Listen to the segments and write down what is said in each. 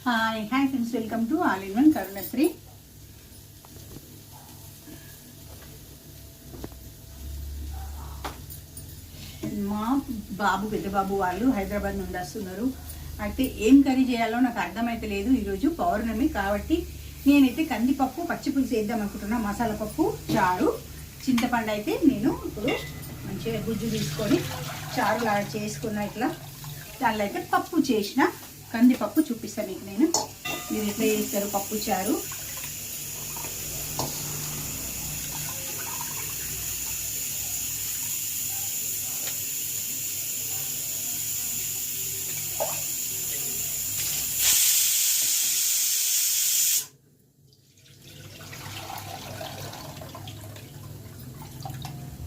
Hi friends, welcome to all in one Karunasri. మా బాబు పెద్ద బాబు వాళ్ళు హైదరాబాద్ నుండి వస్తున్నారు. అయితే ఏం కర్రీ చేయాలో నాకు అర్థమైతే లేదు. ఈరోజు పౌర్ణమి కాబట్టి నేనైతే కందిపప్పు పచ్చిపులుసు వేద్దాం అనుకుంటున్నా. మసాలా పప్పు, చారు, చింతపండు అయితే నేను ఇప్పుడు మంచిగా గుజ్జు తీసుకొని చారు లాగా చేసుకున్నా. ఇట్లా దానిలో అయితే పప్పు చేసిన కందిపప్పు చూపిస్తాను మీకు నేను. మీరు ఎట్లా చేస్తారు పప్పు చారు.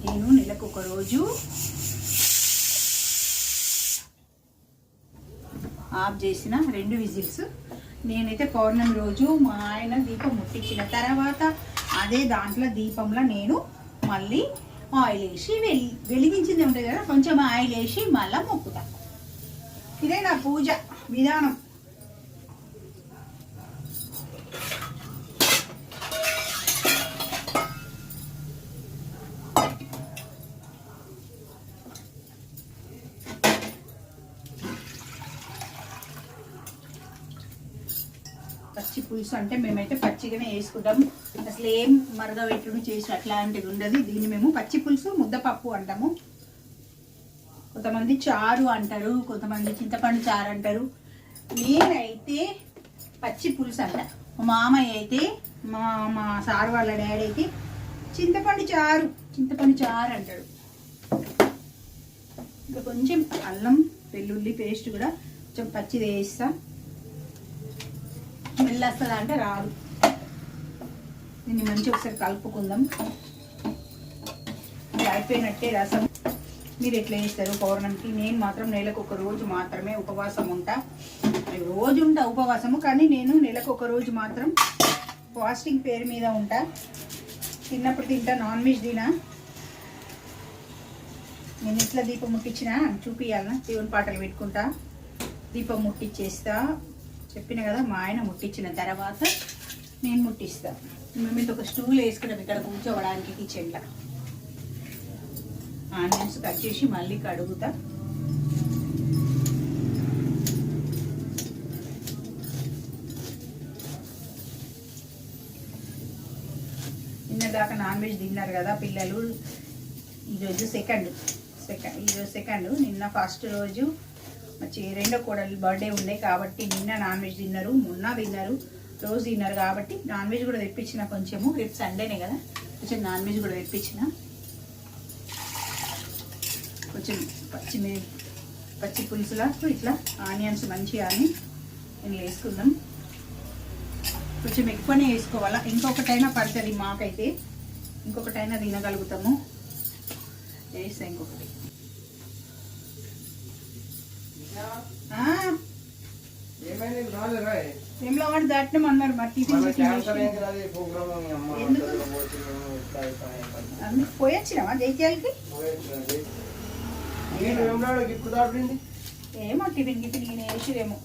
నేను నెలకు ఒక రోజు ఆఫ్ చేసిన 2 విజిల్స్. నేనైతే పౌర్ణమి రోజు మా ఆయన దీపం ముట్టించిన తర్వాత అదే దాంట్లో దీపంలో నేను మళ్ళీ ఆయిల్ వేసి వెలిగించింది ఉంటుంది కదా, కొంచెం ఆయిల్ వేసి మళ్ళీ మొక్కుతా. ఇదే నా పూజ విధానం. పచ్చి పులుసు అంటే మేమైతే పచ్చిగానే వేసుకుంటాం. అసలు ఏం మరగబెట్టుడు చేసి అట్లాంటిది ఉండదు. దీన్ని మేము పచ్చి పులుసు ముద్దపప్పు అంటాము. కొంతమంది చారు అంటారు, కొంతమంది చింతపండు చారు అంటారు. నేనైతే పచ్చి పులుసు అంట. మా మామయ్య అయితే మా సారు వాళ్ళ డాడీ అయితే చింతపండు చారు అంటాడు. ఇంకా కొంచెం అల్లం వెల్లుల్లి పేస్ట్ కూడా కొంచెం పచ్చిది వేస్తా. స్మెల్ వస్తుందా అంటే రాదు. దీన్ని మంచిగా ఒకసారి కలుపుకుందాం. ఇది అయిపోయినట్టే రసం. మీరు ఎట్లా చేస్తారు పౌర్ణమికి? నేను మాత్రం నెలకు ఒక రోజు మాత్రమే ఉపవాసం ఉంటా. రోజు ఉంటా ఉపవాసము, కానీ నేను నెలకు ఒక రోజు మాత్రం ఫాస్టింగ్ పేరు మీద ఉంటా. తిన్నప్పుడు తింటా, నాన్ వెజ్ తినా. నేను ఇట్లా దీపం ముట్టించినా చూపియాలనా? దేవుని పాటలు పెట్టుకుంటా దీపం ముట్టించేస్తా. చెప్పిన కదా, మా ఆయన ముట్టించిన తర్వాత నేను ముట్టిస్తా. మేము ఒక స్టూల్ వేసుకున్నాం ఇక్కడ కూర్చోవడానికి కిచెన్లో. ఆనియన్స్ కట్ చేసి మళ్ళీ కడుగుతా. నిన్నదాకా నాన్ వెజ్ తిన్నారు కదా పిల్లలు. ఈరోజు సెకండ్. నిన్న ఫస్ట్ రోజు రెండో కోడలు బర్త్డే ఉండే కాబట్టి నిన్న నాన్ వెజ్ తిన్నారు, మొన్న తిన్నారు, రోజు తిన్నారు కాబట్టి నాన్ వెజ్ కూడా తెప్పించిన. కొంచెము రేపు సండేనే కదా, కొంచెం నాన్ వెజ్ కూడా తెప్పించిన. కొంచెం పచ్చి పులుసులా ఇట్లా ఆనియన్స్ మంచిగా అని నేను వేసుకుందాం. కొంచెం ఎక్కువనే వేసుకోవాలా. ఇంకొకటైనా పడుతుంది మాకైతే, ఇంకొకటైనా తినగలుగుతాము. వేస్తా ఇంకొకటి. ఏమిలో వాడు దాటినాం అన్నారు. మరి టిఫిన్ ఎందుకు పోయొచ్చినావా జైత్యాలకి? ఏమో టిఫిన్ నేను వేసిరేమో.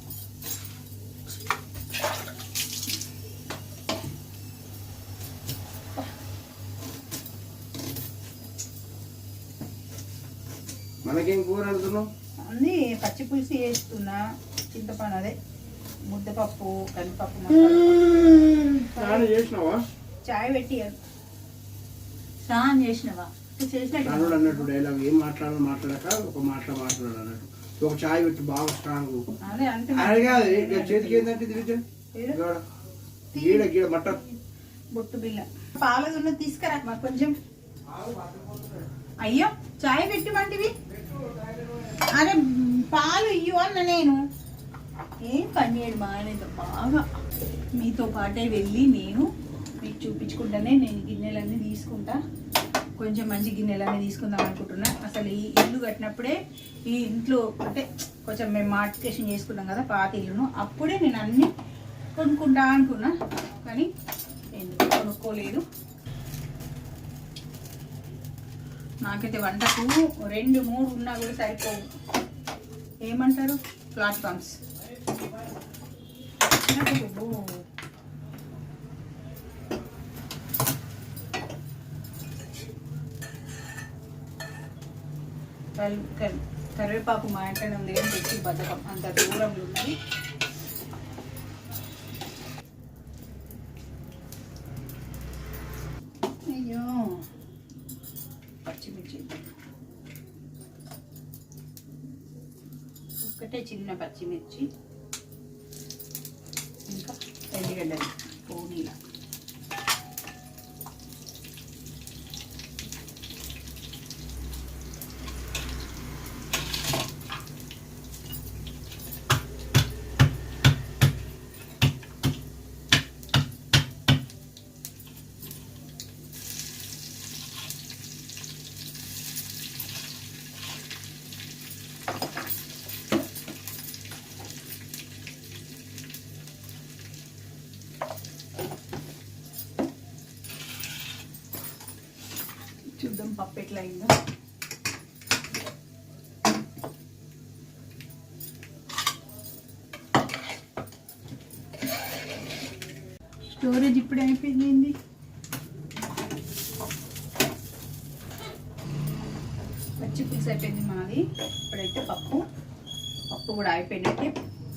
మనకేం కూర అంటున్నావు? అన్నీ పచ్చి పులుసు వేస్తున్నా. చింతపండు అదే ముద్దపప్పు, కందిపప్పు, చాయ్ పెట్టి స్నానం చేసినవా? అన్నట్టు డైలాగ్ ఏం మాట్లాడక ఒక మాట్లాడాడు అన్నట్టు. ఒక చాయ్ పెట్టి బాగా స్ట్రాంగ్. అదే అంటే చేతికి ఏంటంటే మటన్ బొట్టు బిల్ల పాలదున్న తీసుకురా మాకు కొంచెం. అయ్యో చాయ్ పెట్టిమంటివి. అరే పాలు ఇయ్యు అన్న. నేను ఏం పని చేయడు మా ఆయనతో. బాగా మీతో పాటే వెళ్ళి నేను మీకు చూపించుకుంటానే నేను గిన్నెలన్నీ తీసుకుంటా. కొంచెం మంచి గిన్నెలన్నీ తీసుకుందాం అనుకుంటున్నా. అసలు ఈ ఇల్లు కట్టినప్పుడే ఈ ఇంట్లో అంటే కొంచెం మేము మార్టిఫికేషన్ చేసుకున్నాం కదా పాత ఇల్లును, అప్పుడే నేను అన్నీ కొనుక్కుంటా అనుకున్నా. కానీ ఎందుకు కొనుక్కోలేదు. నాకైతే వంటకు 2-3 ఉన్నా కూడా సరిపోవు. ఏమంటారు ప్లాట్ఫామ్స్. కరివేపాకు మా ఇంట్లోనే ఉంది కానీ తెచ్చి బద్దకం అంత దూరంలో ఉన్నది. అయ్యో పచ్చిమిర్చి ఒకటే చిన్న పచ్చిమిర్చి ఇంకా ఎల్లిగడ్డలు పోనీలా చూద్దాం పప్పు ఎట్లా అయిందో. స్టోరేజ్ ఇప్పుడే అయిపోయింది. పచ్చి పులుసు అయిపోయింది మాది. ఇప్పుడైతే పప్పు కూడా అయిపోయినట్టే.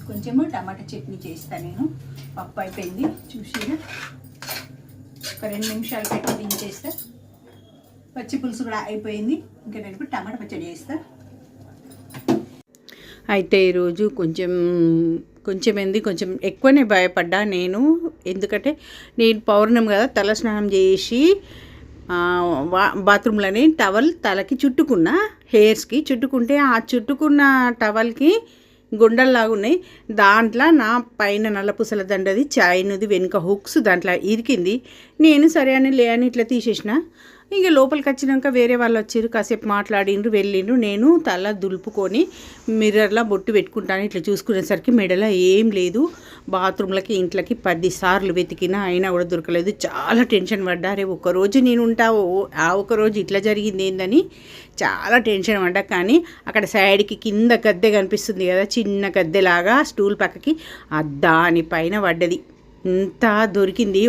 కొంచెము టమాటా చట్నీ చేస్తాను నేను. పప్పు అయిపోయింది చూసిగా. ఒక 2 నిమిషాలు పెట్టి దించేస్తా. పచ్చి పులుసు కూడా అయిపోయింది. ఇంకా నేను ఇప్పుడు టమాటా పచ్చడి చేస్తా. అయితే ఈరోజు కొంచెం ఎక్కువనే భయపడ్డా నేను. ఎందుకంటే నేను పౌర్ణమి కదా, తల స్నానం చేసి బాత్రూంలోని టవల్ తలకి చుట్టుకున్నా, హెయిర్స్కి చుట్టుకుంటే ఆ చుట్టుకున్న టవల్కి గుండల్లాగా ఉన్నాయి. దాంట్లో నా పైన నల్లపూసల దండది చైన్ది వెనుక హుక్స్ దాంట్లో ఇరికింది. నేను సరే అని ఇట్లా తీసేసిన. ఇక లోపలికి వచ్చినాక వేరే వాళ్ళు వచ్చారు, కాసేపు మాట్లాడిండ్రు, వెళ్ళిండ్రు. నేను తల దులుపుకొని మిర్రర్లో బొట్టు పెట్టుకుంటాను. ఇట్లా చూసుకునేసరికి మెడలో ఏం లేదు. బాత్రూంలకి ఇంట్లోకి 10 సార్లు వెతికినా అయినా కూడా దొరకలేదు. చాలా టెన్షన్ పడ్డా. రే ఒక్కరోజు నేను ఉంటావు, ఆ ఒక్కరోజు ఇట్లా జరిగింది ఏందని చాలా టెన్షన్ పడ్డా. కానీ అక్కడ సైడ్కి కింద గద్దె కనిపిస్తుంది కదా, చిన్న గద్దెలాగా స్టూల్ పక్కకి దాని పైన పడ్డది. ఇంత దొరికింది.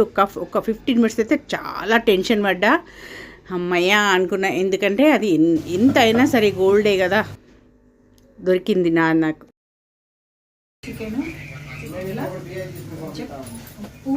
ఒక 15 మినిట్స్ అయితే చాలా టెన్షన్ పడ్డా. అమ్మయ్య అనుకున్నా. ఎందుకంటే అది ఎంత అయినా సరే గోల్డే కదా. దొరికింది నాకు. చికెన్, ఉప్పు,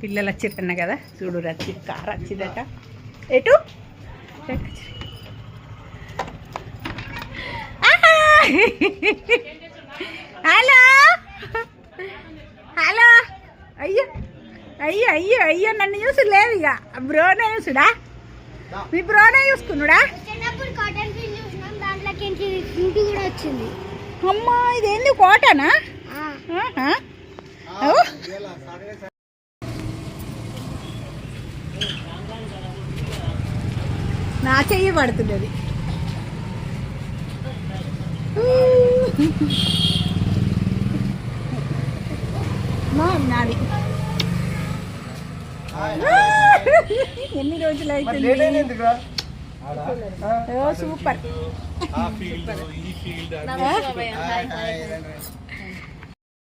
పిల్లలు వచ్చిరన్న కదా, చూడు రచ్చి కారు వచ్చిందట. ఎటు హలో హలో. అయ్యో అయ్యో అయ్యో అయ్యో నన్ను చూసులేదు. ఇక బ్రోనే చూసుడా, మీ బ్రోనే చూసుకున్నాడా? అమ్మా ఇదేంది కోటనా? నా చెయ్యి పడుతున్నది. నాది ఎన్ని రోజులు అవుతుంది. సూపర్.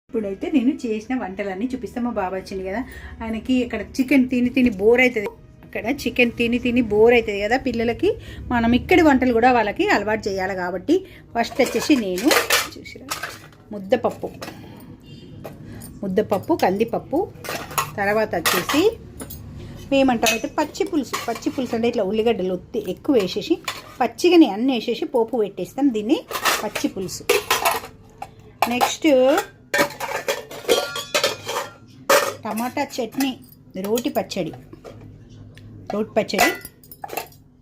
ఇప్పుడైతే నేను చేసిన వంటలన్నీ చూపిస్తాను. మా బాబా వచ్చింది కదా, ఆయనకి ఇక్కడ చికెన్ తిని బోర్ అవుతుంది. అక్కడ చికెన్ తిని బోర్ అవుతుంది కదా పిల్లలకి. మనం ఇక్కడి వంటలు కూడా వాళ్ళకి అలవాటు చేయాలి కాబట్టి ఫస్ట్ వచ్చేసి నేను చూసిరా ముద్దపప్పు కందిపప్పు, తర్వాత వచ్చేసి ఏమంటామైతే పచ్చి పులుసు అంటే ఇట్లా ఉల్లిగడ్డలు ఎక్కువ వేసేసి పచ్చిగానే అన్నీ వేసేసి పోపు పెట్టేస్తాం. దీన్ని పచ్చి పులుసు. నెక్స్ట్ టమాటా చట్నీ, రోటి పచ్చడి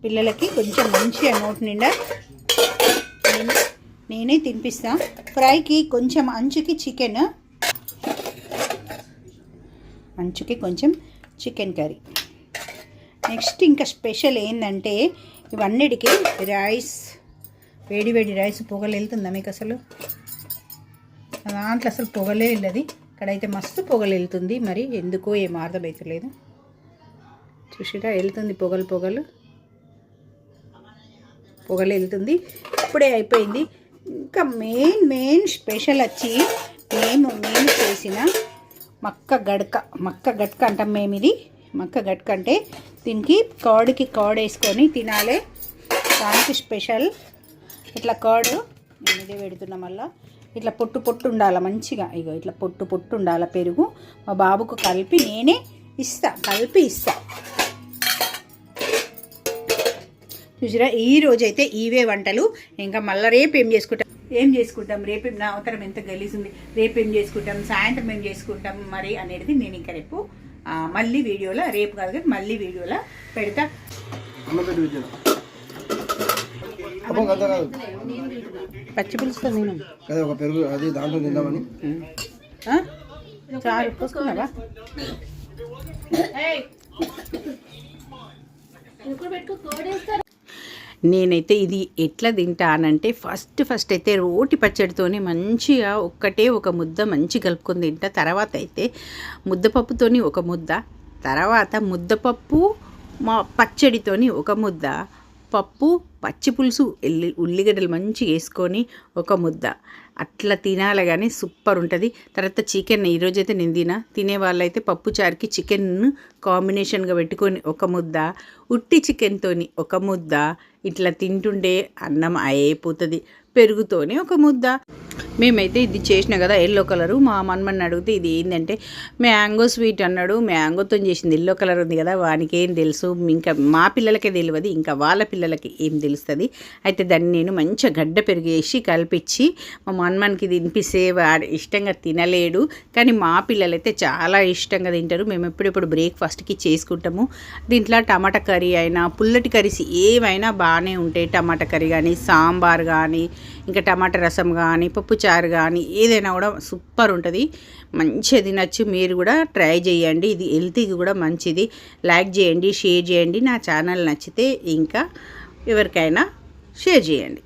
పిల్లలకి కొంచెం మంచిగా నోటి నిండా నేనే తినిపిస్తా. ఫ్రైకి కొంచెం అంచుకి కొంచెం చికెన్ కర్రీ. నెక్స్ట్ ఇంకా స్పెషల్ ఏంటంటే ఇవన్నిటికీ రైస్, వేడి వేడి రైస్ పొగలు వెళ్తుందా మీకు అసలు? దాంట్లో అసలు పొగలే వెళ్ళదు, ఇక్కడైతే మస్తు పొగలు వెళ్తుంది. మరి ఎందుకో ఏం అర్థమవుతలేదు. చూసిరా వెళ్తుంది పొగలు పొగలు వెళ్తుంది. ఇప్పుడే అయిపోయింది. ఇంకా మెయిన్ స్పెషల్ వచ్చి మేము చేసిన మక్క గడక అంటాం మేము. ఇది మక్క గడక అంటే దీనికి కర్డ్కి కర్డ్ వేసుకొని తినాలి. దానికి స్పెషల్ ఇట్లా కర్డ్ నేను ఇదే పెడుతున్నా. మళ్ళీ ఇట్లా పొట్టు ఉండాలి మంచిగా. ఇగో ఇట్లా పొట్టు ఉండాలి పెరుగు. మా బాబుకు నేనే కలిపి ఇస్తా. చూసిరా ఈ రోజైతే ఇవే వంటలు. ఇంకా మళ్ళీ రేపు ఏం చేసుకుంటాం రేపు నా అవతరం ఎంత గలీజుంది, రేపు ఏం చేసుకుంటాం, సాయంత్రం ఏం చేసుకుంటాం మరి అనేది నేను ఇంకా రేపు మళ్ళీ వీడియోలో, రేపు కాదు కానీ మళ్ళీ వీడియోలో పెడతా. పచ్చి పులుసు నేను చాలు పోసుకున్నావా? నేనైతే ఇది ఎట్లా తింటానంటే ఫస్ట్ అయితే రోటి పచ్చడితోనే మంచిగా ఒక ముద్ద మంచి కలుపుకొని తింటా. తర్వాత అయితే ముద్దపప్పుతోని ఒక ముద్ద, తర్వాత ముద్దపప్పు పచ్చడితోని ఒక ముద్ద, పప్పు పచ్చి పులుసు ఉల్లిగడ్డలు మంచిగా వేసుకొని ఒక ముద్ద అట్లా తినాలి. కానీ సూపర్ ఉంటుంది. తర్వాత చికెన్ ఈరోజైతే నేను తినే వాళ్ళైతే పప్పు చారుకి చికెన్ కాంబినేషన్గా పెట్టుకొని ఒక ముద్ద, ఉట్టి చికెన్తోని ఒక ముద్ద ఇట్లా తింటుండే అన్నం అయిపోతుంది. పెరుగుతోనే ఒక ముద్ద. మేమైతే ఇది చేసిన కదా ఎల్లో కలరు. మా మన్మని అడిగితే ఇది ఏంటంటే మ్యాంగో స్వీట్ అన్నాడు. మ్యాంగోతో చేసింది, ఎల్లో కలర్ ఉంది కదా, వానికి ఏం తెలుసు, ఇంకా మా పిల్లలకే తెలియదు, ఇంకా వాళ్ళ పిల్లలకి ఏం తెలుస్తుంది. అయితే దాన్ని నేను మంచిగా గడ్డ పెరిగేసి కలిపించి మా మన్మన్కి తినిపిస్తే వాడు ఇష్టంగా తినలేడు. కానీ మా పిల్లలైతే చాలా ఇష్టంగా తింటారు. మేము ఎప్పుడెప్పుడు బ్రేక్ఫాస్ట్కి చేసుకుంటాము. దీంట్లో టమాటా కర్రీ అయినా పుల్లటి కర్రీస్ ఏమైనా బాగానే ఉంటాయి. టమాటా కర్రీ కానీ, సాంబార్ కానీ, ఇంకా టమాటా రసం కానీ, పప్పు చారు కానీ ఏదైనా కూడా సూపర్ ఉంటుంది. మంచిగా తినచ్చు. మీరు కూడా ట్రై చేయండి. ఇది హెల్త్కి కూడా మంచిది. లైక్ చేయండి, షేర్ చేయండి. నా ఛానల్ నచ్చితే ఇంకా ఎవరికైనా షేర్ చేయండి.